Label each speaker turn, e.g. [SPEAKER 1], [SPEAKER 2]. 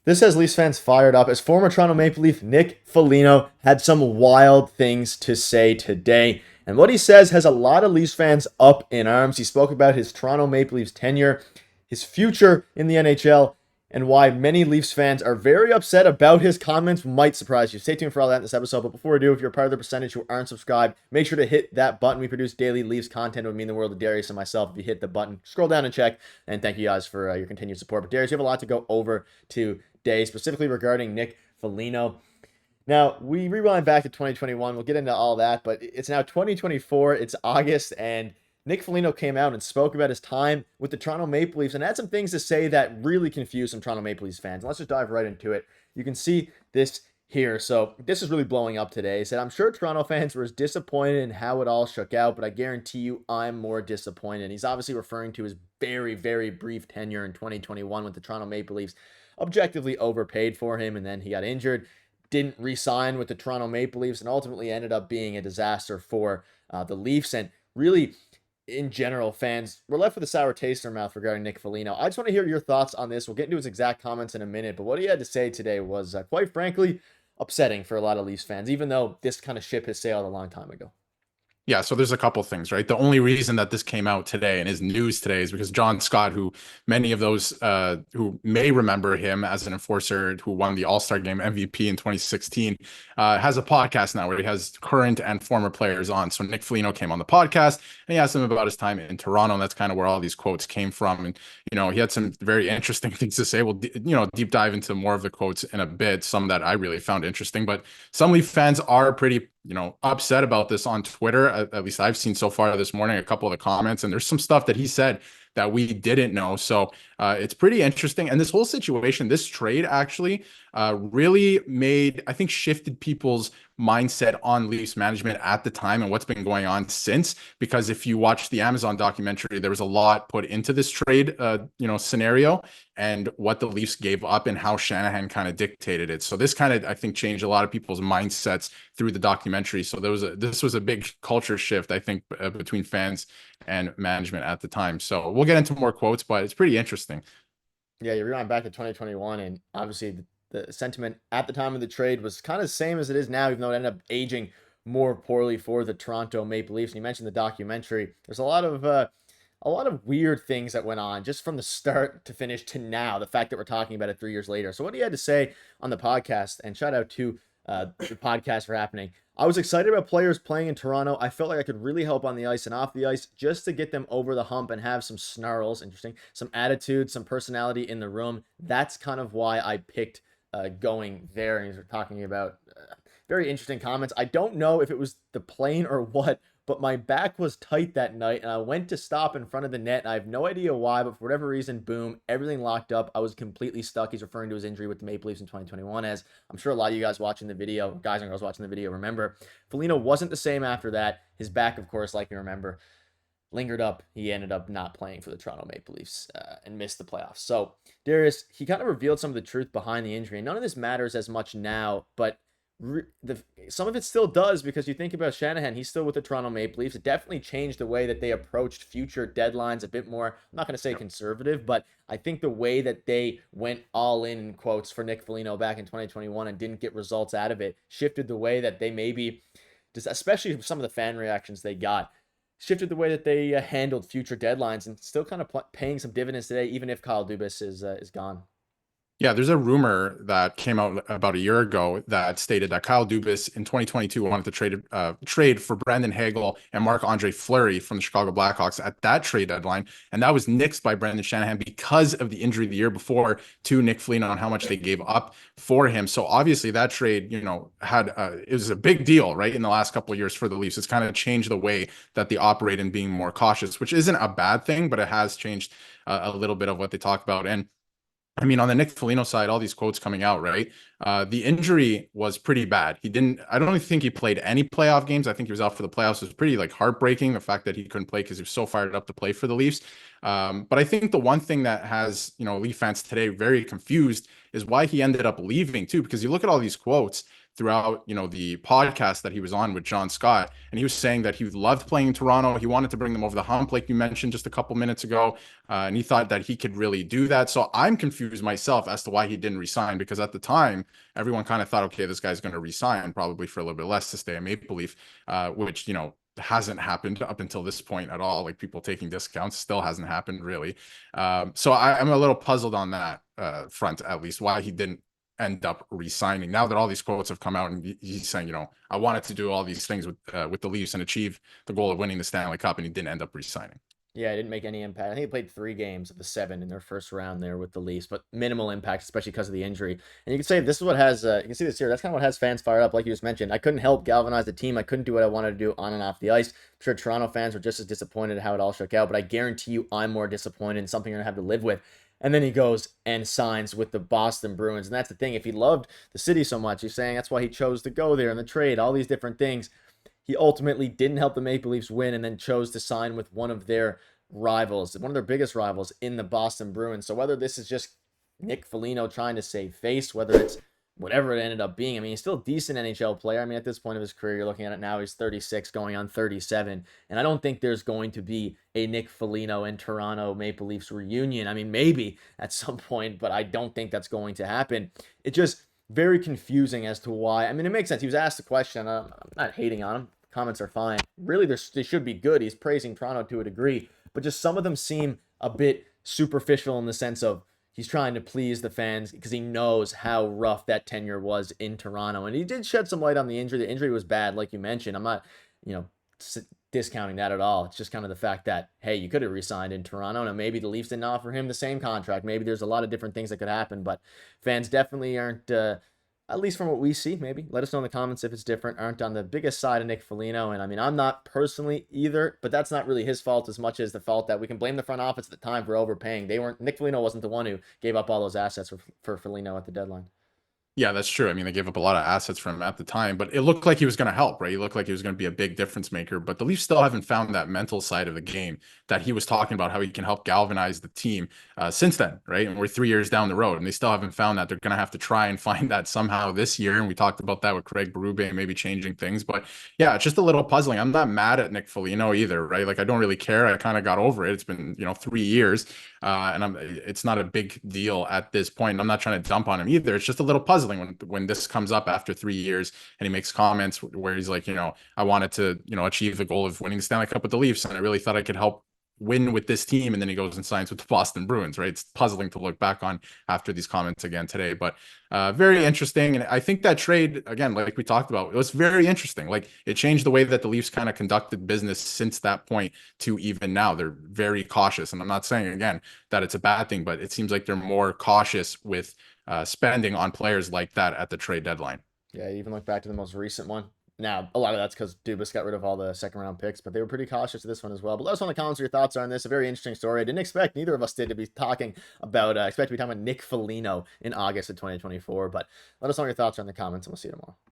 [SPEAKER 1] This has Leafs fans fired up as former Toronto Maple Leaf Nick Foligno had some wild things to say today. And what he says has a lot of Leafs fans up in arms. He spoke about his Toronto Maple Leafs tenure, his future in the NHL, and why many Leafs fans are very upset about his comments. Might surprise you. Stay tuned for all that in this episode. But before we do, if you're a part of the percentage who aren't subscribed, make sure to hit that button. We produce daily Leafs content. It would mean the world to Darius and myself if you hit the button. Scroll down and check. And thank you guys for your continued support. But Darius, you have a lot to go over today, specifically regarding Nick Foligno. Now, we rewind back to 2021. We'll get into all that, but it's now 2024. It's August, and Nick Foligno came out and spoke about his time with the Toronto Maple Leafs and had some things to say that really confused some Toronto Maple Leafs fans. And let's just dive right into it. You can see this here. So this is really blowing up today. He said, I'm sure Toronto fans were as disappointed in how it all shook out, but I guarantee you I'm more disappointed. And he's obviously referring to his very, very brief tenure in 2021 with the Toronto Maple Leafs. Objectively overpaid for him, and then he got injured, didn't re-sign with the Toronto Maple Leafs, and ultimately ended up being a disaster for the Leafs. And really, in general, fans were left with a sour taste in their mouth regarding Nick Foligno. I just want to hear your thoughts on this. We'll get into his exact comments in a minute, but what he had to say today was, quite frankly, upsetting for a lot of Leafs fans, even though this kind of ship has sailed a long time ago.
[SPEAKER 2] Yeah, so there's a couple things, right? The only reason that this came out today and is news today is because John Scott, who many of those who may remember him as an enforcer who won the All-Star Game MVP in 2016, has a podcast now where he has current and former players on. So Nick Foligno came on the podcast and he asked him about his time in Toronto, and that's kind of where all these quotes came from. And he had some very interesting things to say. We'll deep dive into more of the quotes in a bit, some that I really found interesting. But some Leaf fans are pretty upset about this on Twitter. At least I've seen so far this morning, a couple of the comments, and there's some stuff that he said that we didn't know. So it's pretty interesting. And this whole situation, this trade actually really I think, shifted people's mindset on Leafs management at the time and what's been going on since. Because if you watch the Amazon documentary, there was a lot put into this trade, scenario and what the Leafs gave up and how Shanahan kind of dictated it. So this kind of, I think, changed a lot of people's mindsets through the documentary. So this was a big culture shift, I think, between fans and management at the time. So we'll get into more quotes, but it's pretty interesting.
[SPEAKER 1] Yeah, you rewind back to 2021, and obviously the sentiment at the time of the trade was kind of the same as it is now, even though it ended up aging more poorly for the Toronto Maple Leafs. And you mentioned the documentary. There's a lot of weird things that went on just from the start to finish to now. The fact that we're talking about it 3 years later. So what he had to say on the podcast, and shout out to the podcast for happening. I was excited about players playing in Toronto. I felt like I could really help on the ice and off the ice just to get them over the hump and have some snarls, interesting, some attitude, some personality in the room. That's kind of why I picked going there. And he's talking about very interesting comments. I don't know if it was the plane or what, but my back was tight that night and I went to stop in front of the net. And I have no idea why, but for whatever reason, boom, everything locked up. I was completely stuck. He's referring to his injury with the Maple Leafs in 2021, as I'm sure a lot of you guys watching the video, guys and girls watching the video, remember. Foligno wasn't the same after that. His back, of course, like you remember, lingered up. He ended up not playing for the Toronto Maple Leafs and missed the playoffs. So Darius, he kind of revealed some of the truth behind the injury. And none of this matters as much now, but some of it still does, because you think about Shanahan, he's still with the Toronto Maple Leafs. It definitely changed the way that they approached future deadlines a bit more. I'm not going to say conservative, but I think the way that they went all in quotes, for Nick Foligno back in 2021 and didn't get results out of it shifted the way that they maybe, just especially some of the fan reactions they got, shifted the way that they handled future deadlines, and still kind of paying some dividends today, even if Kyle Dubas is gone.
[SPEAKER 2] Yeah, there's a rumor that came out about a year ago that stated that Kyle Dubas in 2022 wanted to trade for Brandon Hagel and Marc-Andre Fleury from the Chicago Blackhawks at that trade deadline, and that was nixed by Brendan Shanahan because of the injury the year before to Nick Foligno and how much they gave up for him. So obviously that trade, had it was a big deal, right, in the last couple of years for the Leafs. It's kind of changed the way that they operate and being more cautious, which isn't a bad thing, but it has changed a little bit of what they talk about. And I mean, on the Nick Foligno side, all these quotes coming out, right? The injury was pretty bad. I don't think he played any playoff games. I think he was out for the playoffs. It was pretty heartbreaking, the fact that he couldn't play because he was so fired up to play for the Leafs. But I think the one thing that has, Leaf fans today very confused is why he ended up leaving too, because you look at all these quotes, throughout, the podcast that he was on with John Scott, and he was saying that he loved playing in Toronto. He wanted to bring them over the hump, like you mentioned just a couple minutes ago, and he thought that he could really do that. So I'm confused myself as to why he didn't resign, because at the time everyone kind of thought, okay, this guy's going to resign probably for a little bit less to stay at Maple Leaf, which hasn't happened up until this point at all. Like, people taking discounts still hasn't happened really. So I'm a little puzzled on that front, at least, why he didn't end up resigning. Now that all these quotes have come out and he's saying, I wanted to do all these things with the Leafs and achieve the goal of winning the Stanley Cup, and he didn't end up resigning.
[SPEAKER 1] Yeah, it didn't make any impact. I think he played 3 games of the 7 in their first round there with the Leafs, but minimal impact, especially because of the injury. And you can say this is what has, you can see this here. That's kind of what has fans fired up, like you just mentioned. I couldn't help galvanize the team. I couldn't do what I wanted to do on and off the ice. I'm sure Toronto fans were just as disappointed at how it all shook out, but I guarantee you I'm more disappointed in something you're going to have to live with. And then he goes and signs with the Boston Bruins. And that's the thing. If he loved the city so much, he's saying that's why he chose to go there in the trade, all these different things. He ultimately didn't help the Maple Leafs win and then chose to sign with one of their rivals, one of their biggest rivals in the Boston Bruins. So whether this is just Nick Foligno trying to save face, whether it's whatever it ended up being, I mean, he's still a decent NHL player. I mean, at this point of his career, you're looking at it now, he's 36 going on 37. And I don't think there's going to be a Nick Foligno and Toronto Maple Leafs reunion. I mean, maybe at some point, but I don't think that's going to happen. It just very confusing as to why. I mean, it makes sense. He was asked the question. I'm not hating on him. Comments are fine. Really, they should be good. He's praising Toronto to a degree, but just some of them seem a bit superficial in the sense of he's trying to please the fans because he knows how rough that tenure was in Toronto. And he did shed some light on the injury. The injury was bad, like you mentioned. I'm not, you know, discounting that at all. It's just kind of the fact that, hey, you could have re-signed in Toronto. Now, maybe the Leafs didn't offer him the same contract. Maybe there's a lot of different things that could happen, but fans definitely aren't, at least from what we see, maybe. Let us know in the comments if it's different, aren't on the biggest side of Nick Foligno. And I mean, I'm not personally either, but that's not really his fault as much as the fault that we can blame the front office at the time for overpaying. Nick Foligno wasn't the one who gave up all those assets for Foligno at the deadline.
[SPEAKER 2] Yeah, that's true. I mean, they gave up a lot of assets for him at the time, but it looked like he was going to help, right? He looked like he was going to be a big difference maker, but the Leafs still haven't found that mental side of the game that he was talking about, how he can help galvanize the team since then, right? And we're 3 years down the road, and they still haven't found that. They're going to have to try and find that somehow this year, and we talked about that with Craig Berube, maybe changing things, but yeah, it's just a little puzzling. I'm not mad at Nick Foligno either, right? Like, I don't really care. I kind of got over it. It's been, 3 years, and it's not a big deal at this point. I'm not trying to dump on him either. It's just a little puzzling when this comes up after 3 years and he makes comments where he's like, I wanted to, achieve the goal of winning the Stanley Cup with the Leafs, and I really thought I could help win with this team. And then he goes and signs with the Boston Bruins, right? It's puzzling to look back on after these comments again today, but very interesting. And I think that trade, again, like we talked about, it was very interesting. Like, it changed the way that the Leafs kind of conducted business since that point to even now. They're very cautious. And I'm not saying, again, that it's a bad thing, but it seems like they're more cautious with spending on players like that at the trade deadline.
[SPEAKER 1] Yeah, even look back to the most recent one. Now, a lot of that's because Dubas got rid of all the second round picks, but they were pretty cautious of this one as well. But let us know in the comments what your thoughts are on this. A very interesting story. I didn't expect, neither of us did, to be talking about, expect to be talking about Nick Foligno in August of 2024. But let us know what your thoughts are in the comments, and we'll see you tomorrow.